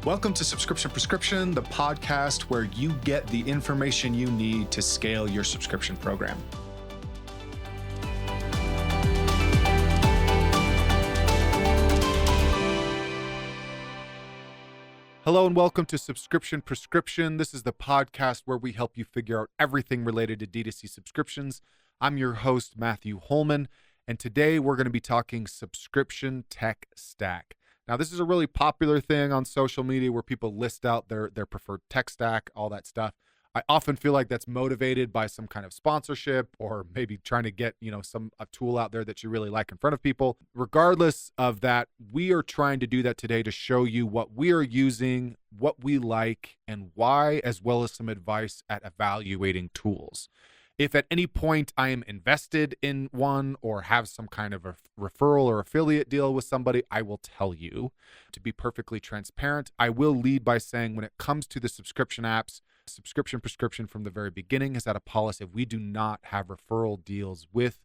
Welcome to Subscription Prescription, the podcast where you get the information you need to scale your subscription program. Hello and welcome to Subscription Prescription. This is the podcast where we help you figure out everything related to D2C subscriptions. I'm your host, Matthew Holman, and today we're going to be talking subscription tech stack. Now, this is a really popular thing on social media where people list out their preferred tech stack, all that stuff. I often feel like that's motivated by some kind of sponsorship or maybe trying to get, a tool out there that you really like in front of people. Regardless of that, we are trying to do that today to show you what we are using, what we like, and why, as well as some advice at evaluating tools. If at any point I am invested in one or have some kind of a referral or affiliate deal with somebody, I will tell you. To be perfectly transparent, I will lead by saying when it comes to the subscription apps, Subscription Prescription from the very beginning has had a policy of we do not have referral deals with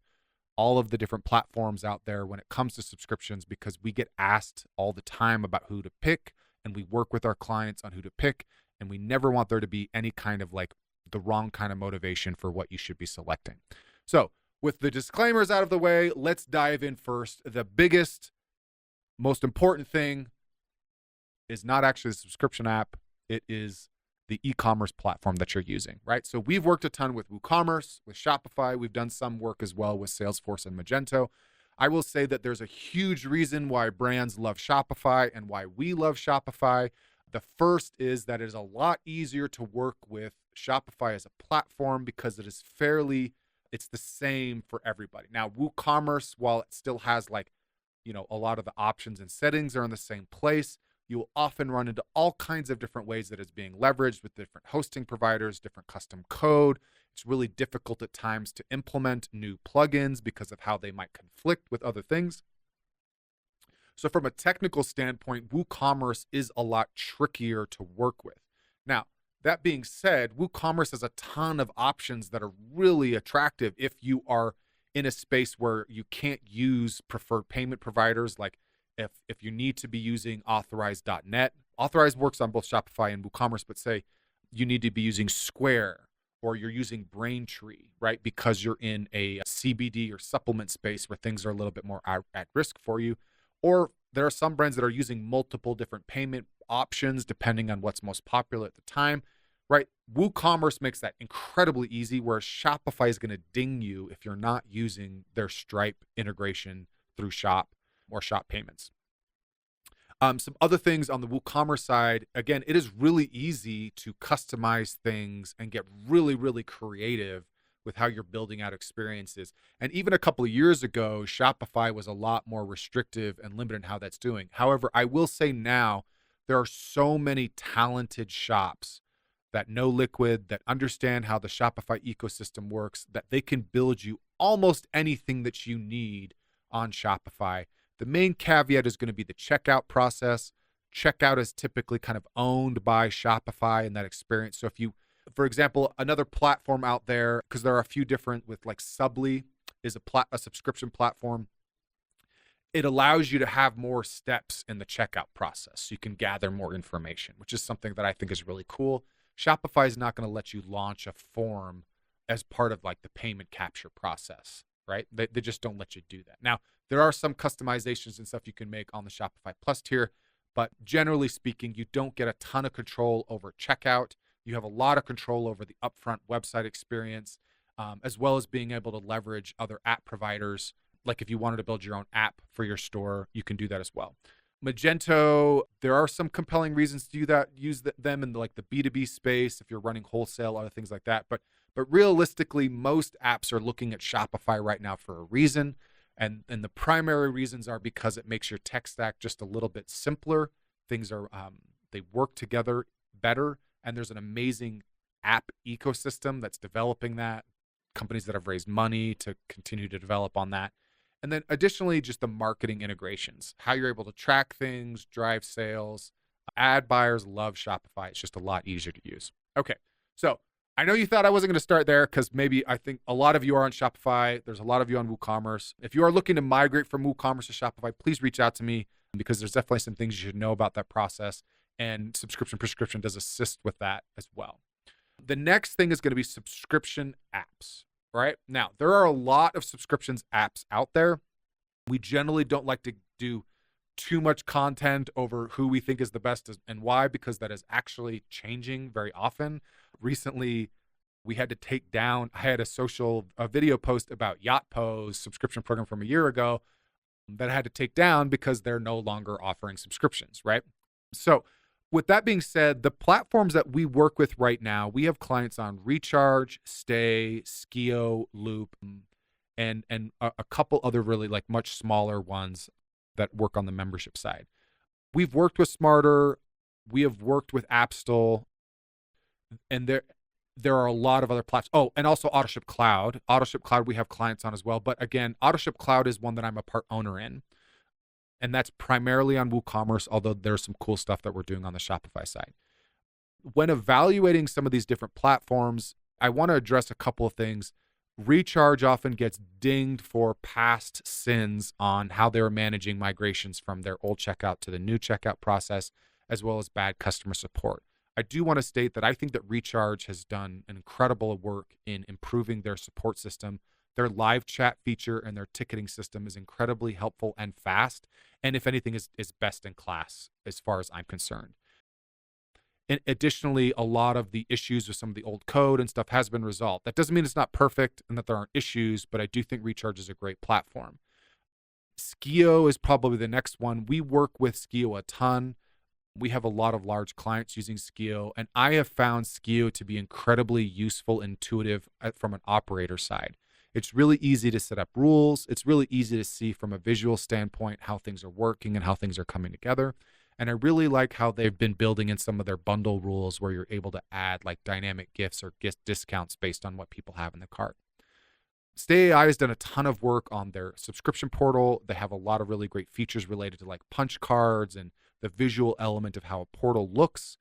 all of the different platforms out there when it comes to subscriptions, because we get asked all the time about who to pick and we work with our clients on who to pick, and we never want there to be any kind of the wrong kind of motivation for what you should be selecting. So with the disclaimers out of the way, let's dive in first. The biggest, most important thing is not actually the subscription app. It is the e-commerce platform that you're using, right? So we've worked a ton with WooCommerce, with Shopify. We've done some work as well with Salesforce and Magento. I will say that there's a huge reason why brands love Shopify and why we love Shopify. The first is that it is a lot easier to work with Shopify as a platform because it is it's the same for everybody. Now, WooCommerce, while it still has a lot of the options and settings are in the same place, you will often run into all kinds of different ways that it's being leveraged with different hosting providers, different custom code. It's really difficult at times to implement new plugins because of how they might conflict with other things. So from a technical standpoint, WooCommerce is a lot trickier to work with. Now, that being said, WooCommerce has a ton of options that are really attractive if you are in a space where you can't use preferred payment providers. Like if you need to be using Authorize.net. Authorize works on both Shopify and WooCommerce, but say you need to be using Square or you're using Braintree, right? Because you're in a CBD or supplement space where things are a little bit more at risk for you. Or there are some brands that are using multiple different payment options depending on what's most popular at the time, right? WooCommerce makes that incredibly easy, whereas Shopify is going to ding you if you're not using their Stripe integration through Shop or Shop Payments. Some other things on the WooCommerce side, again, it is really easy to customize things and get really, really creative with how you're building out experiences. And even a couple of years ago, Shopify was a lot more restrictive and limited in how that's doing. However, I will say now, there are so many talented shops that know Liquid, that understand how the Shopify ecosystem works, that they can build you almost anything that you need on Shopify. The main caveat is going to be the checkout process. Checkout is typically kind of owned by Shopify in that experience. So if you, for example, another platform out there, because there are a few different with Subly is a subscription platform. It allows you to have more steps in the checkout process. So you can gather more information, which is something that I think is really cool. Shopify is not going to let you launch a form as part of the payment capture process, right? They just don't let you do that. Now, there are some customizations and stuff you can make on the Shopify Plus tier, but generally speaking, you don't get a ton of control over checkout. You have a lot of control over the upfront website experience, as well as being able to leverage other app providers. Like if you wanted to build your own app for your store, you can do that as well. Magento, there are some compelling reasons to do that. Use them in the B2B space if you're running wholesale, other things like that. But realistically, most apps are looking at Shopify right now for a reason. And the primary reasons are because it makes your tech stack just a little bit simpler. Things are, they work together better. And there's an amazing app ecosystem that's developing that. Companies that have raised money to continue to develop on that. And then additionally, just the marketing integrations, how you're able to track things, drive sales. Ad buyers love Shopify. It's just a lot easier to use. Okay, so I know you thought I wasn't going to start there because maybe I think a lot of you are on Shopify. There's a lot of you on WooCommerce. If you are looking to migrate from WooCommerce to Shopify, please reach out to me because there's definitely some things you should know about that process. and Subscription Prescription does assist with that as well. The next thing is going to be subscription apps, right? Now, there are a lot of subscriptions apps out there. We generally don't like to do too much content over who we think is the best and why, because that is actually changing very often. Recently, we had to take down, I had a video post about Yotpo's subscription program from a year ago that I had to take down because they're no longer offering subscriptions, right? So with that being said, the platforms that we work with right now, we have clients on Recharge, Stay, Skio, Loop, and a couple other really like much smaller ones that work on the membership side. We've worked with Smarter, we have worked with Appstol, and there are a lot of other platforms. Oh, and also Autoship Cloud. Autoship Cloud we have clients on as well. But again, Autoship Cloud is one that I'm a part owner in. And that's primarily on WooCommerce, although there's some cool stuff that we're doing on the Shopify side. When evaluating some of these different platforms, I want to address a couple of things. Recharge often gets dinged for past sins on how they were managing migrations from their old checkout to the new checkout process, as well as bad customer support. I do want to state that I think that Recharge has done an incredible work in improving their support system. Their live chat feature and their ticketing system is incredibly helpful and fast, and if anything is best in class as far as I'm concerned. And additionally, a lot of the issues with some of the old code and stuff has been resolved. That doesn't mean it's not perfect and that there aren't issues, but I do think Recharge is a great platform. Skio is probably the next one. We work with Skio a ton. We have a lot of large clients using Skio, and I have found Skio to be incredibly useful, intuitive from an operator side. It's really easy to set up rules. It's really easy to see from a visual standpoint how things are working and how things are coming together. And I really like how they've been building in some of their bundle rules where you're able to add like dynamic gifts or gift discounts based on what people have in the cart. Stay AI has done a ton of work on their subscription portal. They have a lot of really great features related to like punch cards and the visual element of how a portal looks.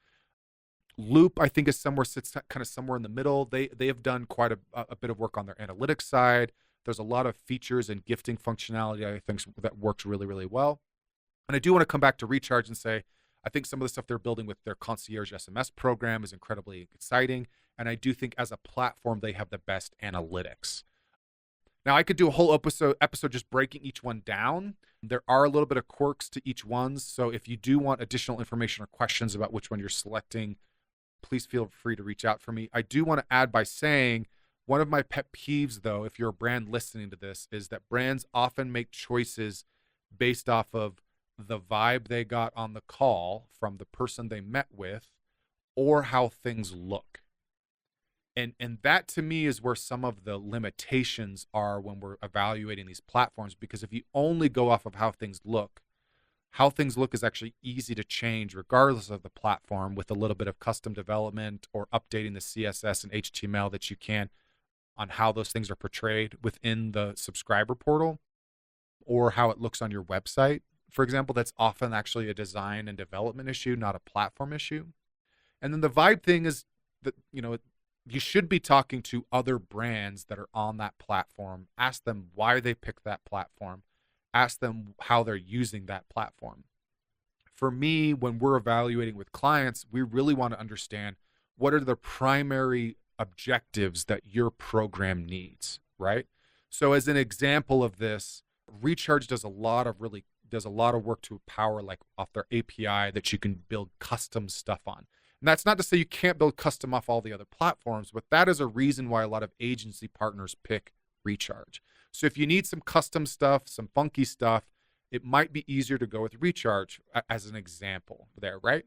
Loop, I think, sits kind of somewhere in the middle. They have done quite a bit of work on their analytics side. There's a lot of features and gifting functionality I think that works really, really well. And I do want to come back to Recharge and say, I think some of the stuff they're building with their concierge SMS program is incredibly exciting. And I do think as a platform, they have the best analytics. Now, I could do a whole episode just breaking each one down. There are a little bit of quirks to each one. So if you do want additional information or questions about which one you're selecting, please feel free to reach out for me. I do want to add by saying one of my pet peeves, though, if you're a brand listening to this, is that brands often make choices based off of the vibe they got on the call from the person they met with or how things look. And that to me is where some of the limitations are when we're evaluating these platforms, because if you only go off of how things look is actually easy to change regardless of the platform with a little bit of custom development or updating the CSS and HTML that you can on how those things are portrayed within the subscriber portal or how it looks on your website. For example, that's often actually a design and development issue, not a platform issue. And then the vibe thing is that, you should be talking to other brands that are on that platform. Ask them why they picked that platform. Ask them how they're using that platform. For me, when we're evaluating with clients, we really want to understand what are the primary objectives that your program needs, right? So as an example of this, Recharge does a lot of work to power like off their API that you can build custom stuff on. And that's not to say you can't build custom off all the other platforms, but that is a reason why a lot of agency partners pick Recharge. So if you need some custom stuff, some funky stuff, it might be easier to go with Recharge as an example there, right?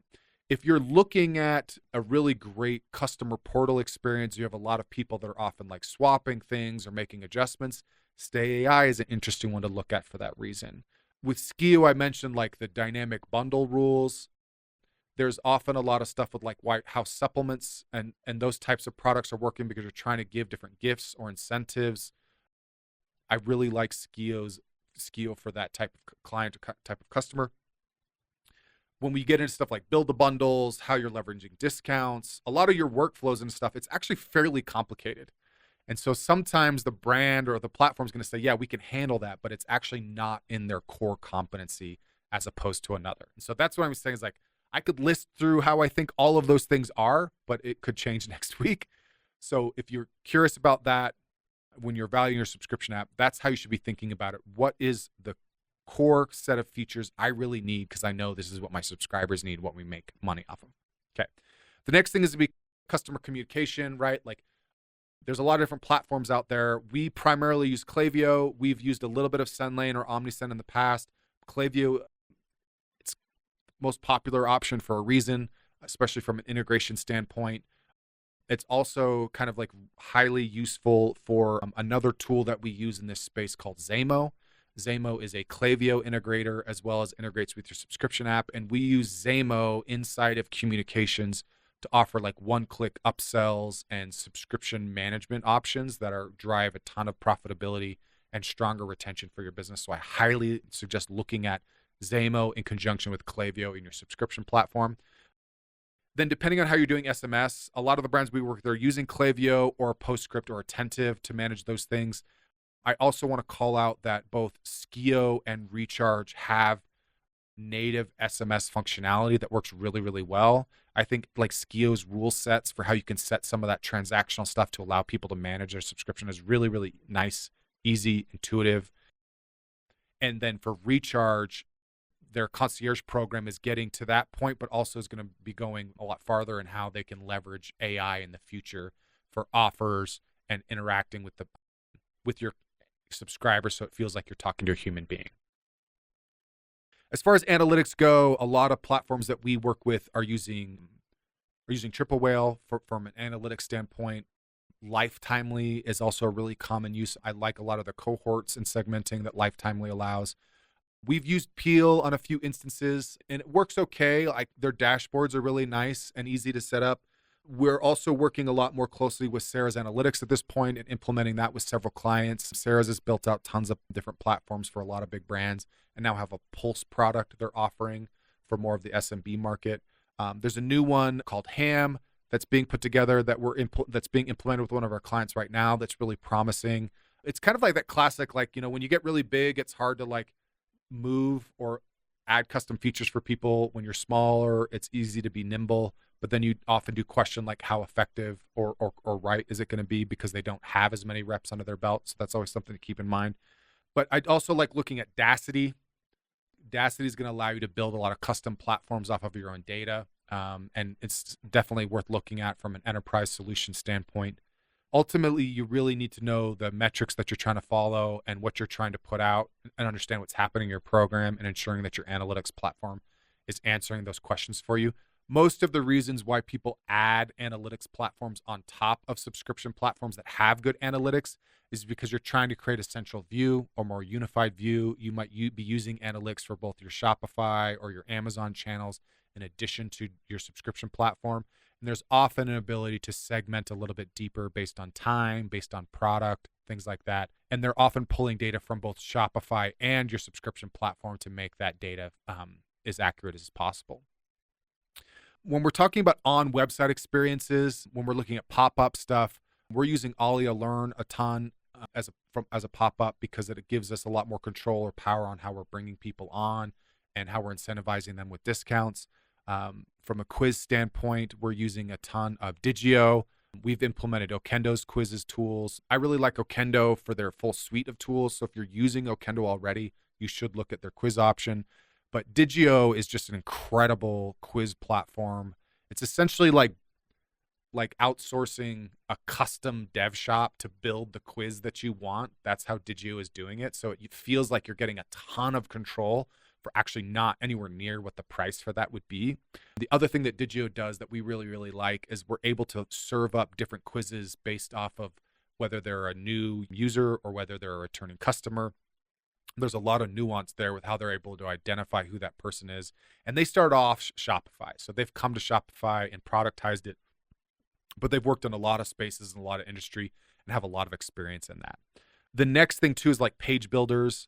If you're looking at a really great customer portal experience, you have a lot of people that are often like swapping things or making adjustments. Stay AI is an interesting one to look at for that reason. With Skio, I mentioned like the dynamic bundle rules. There's often a lot of stuff with like how supplements and those types of products are working because you're trying to give different gifts or incentives. I really like Skio for that type of client or type of customer. When we get into stuff like build the bundles, how you're leveraging discounts, a lot of your workflows and stuff, it's actually fairly complicated. And so sometimes the brand or the platform is going to say, yeah, we can handle that, but it's actually not in their core competency as opposed to another. And so that's what I'm saying is like, I could list through how I think all of those things are, but it could change next week. So if you're curious about that, when you're valuing your subscription app, that's how you should be thinking about it. What is the core set of features I really need? Because I know this is what my subscribers need, what we make money off of. Okay. The next thing is to be customer communication, right? Like there's a lot of different platforms out there. We primarily use Klaviyo. We've used a little bit of SendLane or OmniSend in the past. Klaviyo, it's the most popular option for a reason, especially from an integration standpoint. It's also kind of like highly useful for another tool that we use in this space called Zamo. Zamo is a Klaviyo integrator as well as integrates with your subscription app. And we use Zamo inside of communications to offer like one-click upsells and subscription management options that drive a ton of profitability and stronger retention for your business. So I highly suggest looking at Zamo in conjunction with Klaviyo in your subscription platform. Then depending on how you're doing SMS, a lot of the brands we work with are using Klaviyo or Postscript or Attentive to manage those things. I also want to call out that both Skio and Recharge have native SMS functionality that works really, really well. I think like Skio's rule sets for how you can set some of that transactional stuff to allow people to manage their subscription is really, really nice, easy, intuitive. And then for Recharge, their concierge program is getting to that point, but also is going to be going a lot farther in how they can leverage AI in the future for offers and interacting with your subscribers so it feels like you're talking to a human being. As far as analytics go, a lot of platforms that we work with are using Triple Whale from an analytics standpoint. Lifetimely is also a really common use. I like a lot of the cohorts and segmenting that Lifetimely allows. We've used Peel on a few instances, and it works okay. Like their dashboards are really nice and easy to set up. We're also working a lot more closely with Sarah's Analytics at this point and implementing that with several clients. Sarah's has built out tons of different platforms for a lot of big brands and now have a Pulse product they're offering for more of the SMB market. There's a new one called Ham that's being put together that's being implemented with one of our clients right now that's really promising. It's kind of like that classic, like, when you get really big, it's hard to like move or add custom features for people. When you're smaller, it's easy to be nimble, but then you often do question like how effective or right is it going to be because they don't have as many reps under their belt. So that's always something to keep in mind. But I'd also like looking at Dacity. Dacity is going to allow you to build a lot of custom platforms off of your own data. And it's definitely worth looking at from an enterprise solution standpoint. Ultimately, you really need to know the metrics that you're trying to follow and what you're trying to put out and understand what's happening in your program and ensuring that your analytics platform is answering those questions for you. Most of the reasons why people add analytics platforms on top of subscription platforms that have good analytics is because you're trying to create a central view or more unified view. You might be using analytics for both your Shopify or your Amazon channels in addition to your subscription platform. And there's often an ability to segment a little bit deeper based on time, based on product, things like that. And they're often pulling data from both Shopify and your subscription platform to make that data as accurate as possible. When we're talking about on-website experiences, when we're looking at pop-up stuff, we're using Alia Learn a ton as a pop-up because it gives us a lot more control or power on how we're bringing people on and how we're incentivizing them with discounts. From a quiz standpoint, we're using a ton of Digio. We've implemented Okendo's quizzes tools. I really like Okendo for their full suite of tools. So if you're using Okendo already, you should look at their quiz option. But Digio is just an incredible quiz platform. It's essentially like outsourcing a custom dev shop to build the quiz that you want. That's how Digio is doing it. So it feels like you're getting a ton of control for actually not anywhere near what the price for that would be. The other thing that Digio does that we really, really like is we're able to serve up different quizzes based off of whether they're a new user or whether they're a returning customer. There's a lot of nuance there with how they're able to identify who that person is. And they start off Shopify. So they've come to Shopify and productized it, but they've worked in a lot of spaces and a lot of industry and have a lot of experience in that. The next thing too is like page builders.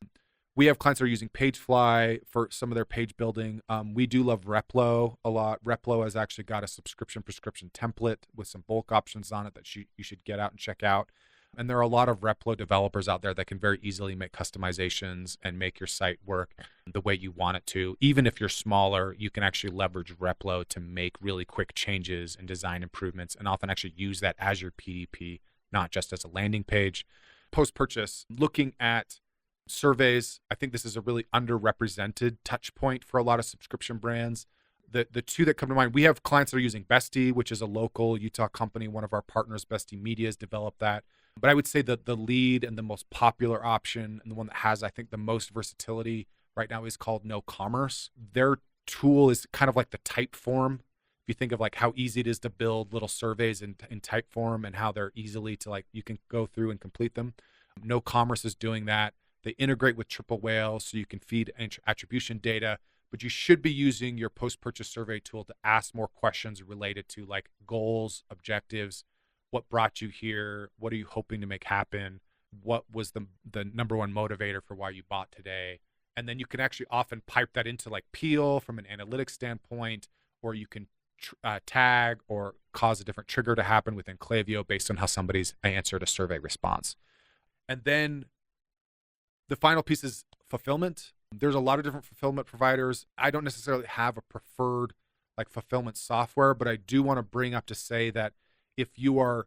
We have clients that are using Pagefly for some of their page building. We do love Replo a lot. Replo has actually got a subscription prescription template with some bulk options on it that you should get out and check out. And there are a lot of Replo developers out there that can very easily make customizations and make your site work the way you want it to. Even if you're smaller, you can actually leverage Replo to make really quick changes and design improvements, and often actually use that as your PDP, not just as a landing page. Post-purchase, looking at surveys, I think this is a really underrepresented touch point for a lot of subscription brands. The two that come to mind, we have clients that are using Bestie, which is a local Utah company. One of our partners, Bestie Media, has developed that. But I would say that the lead and the most popular option, and the one that has, I think, the most versatility right now, is called No Commerce. Their tool is kind of like the Typeform. If you think of like how easy it is to build little surveys in Typeform, and how they're easily to, like, you can go through and complete them. No Commerce is doing that. They integrate with Triple Whale, so you can feed attribution data. But you should be using your post-purchase survey tool to ask more questions related to like goals, objectives, what brought you here, what are you hoping to make happen, what was the number one motivator for why you bought today. And then you can actually often pipe that into like Peel from an analytics standpoint, or you can tag or cause a different trigger to happen within Klaviyo based on how somebody's answered a survey response. And then the final piece is fulfillment. There's a lot of different fulfillment providers. I don't necessarily have a preferred like fulfillment software, but I do want to bring up to say that if you are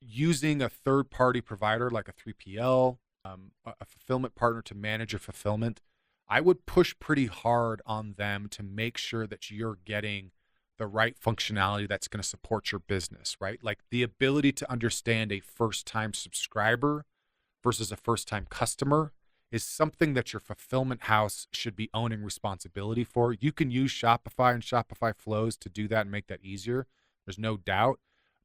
using a third-party provider like a 3PL, a fulfillment partner to manage your fulfillment, I would push pretty hard on them to make sure that you're getting the right functionality that's going to support your business, right? Like the ability to understand a first-time subscriber versus a first-time customer is something that your fulfillment house should be owning responsibility for. You can use Shopify and Shopify Flows to do that and make that easier. There's no doubt,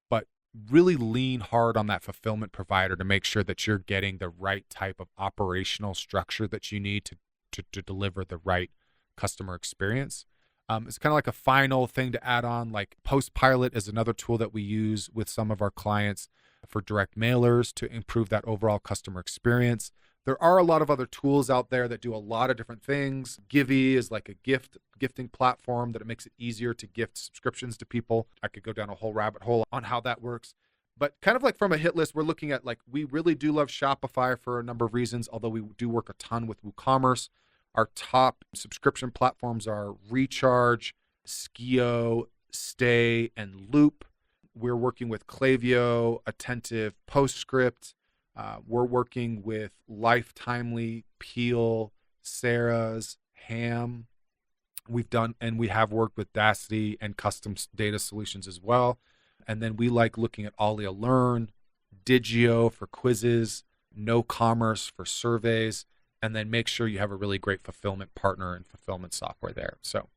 but really lean hard on that fulfillment provider to make sure that you're getting the right type of operational structure that you need to deliver the right customer experience. It's kind of like a final thing to add on, like Postpilot is another tool that we use with some of our clients for direct mailers to improve that overall customer experience. There are a lot of other tools out there that do a lot of different things. Givey is like a gifting platform that it makes it easier to gift subscriptions to people. I could go down a whole rabbit hole on how that works. But kind of like from a hit list, we're looking at like, we really do love Shopify for a number of reasons, although we do work a ton with WooCommerce. Our top subscription platforms are Recharge, Skio, Stay, and Loop. We're working with Klaviyo, Attentive, Postscript. We're working with Lifetimely, Peel, Sarah's, Ham. We've done, and we have worked with Dacity and Custom Data Solutions as well. And then we like looking at Alia Learn, Digio for quizzes, No Commerce for surveys, and then make sure you have a really great fulfillment partner and fulfillment software there. So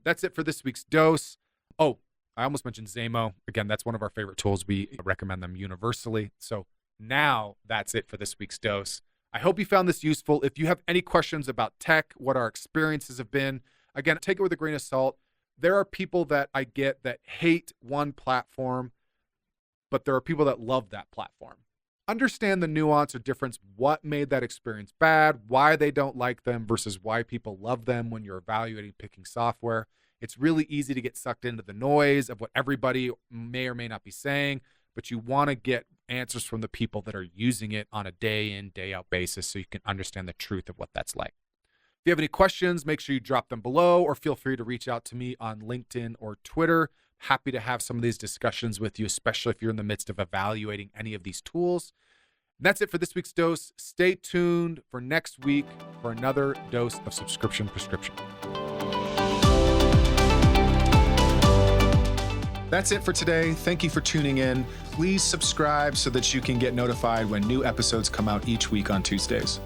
that's it for this week's dose. Oh, I almost mentioned Zamo. Again, that's one of our favorite tools. We recommend them universally. So now that's it for this week's dose. I hope you found this useful. If you have any questions about tech, what our experiences have been, again, take it with a grain of salt. There are people that I get that hate one platform, but there are people that love that platform. Understand the nuance or difference, what made that experience bad, why they don't like them versus why people love them when you're evaluating picking software. It's really easy to get sucked into the noise of what everybody may or may not be saying, but you want to get answers from the people that are using it on a day in, day out basis so you can understand the truth of what that's like. If you have any questions, make sure you drop them below or feel free to reach out to me on LinkedIn or Twitter. Happy to have some of these discussions with you, especially if you're in the midst of evaluating any of these tools. And that's it for this week's dose. Stay tuned for next week for another dose of Subscription Prescription. That's it for today. Thank you for tuning in. Please subscribe so that you can get notified when new episodes come out each week on Tuesdays.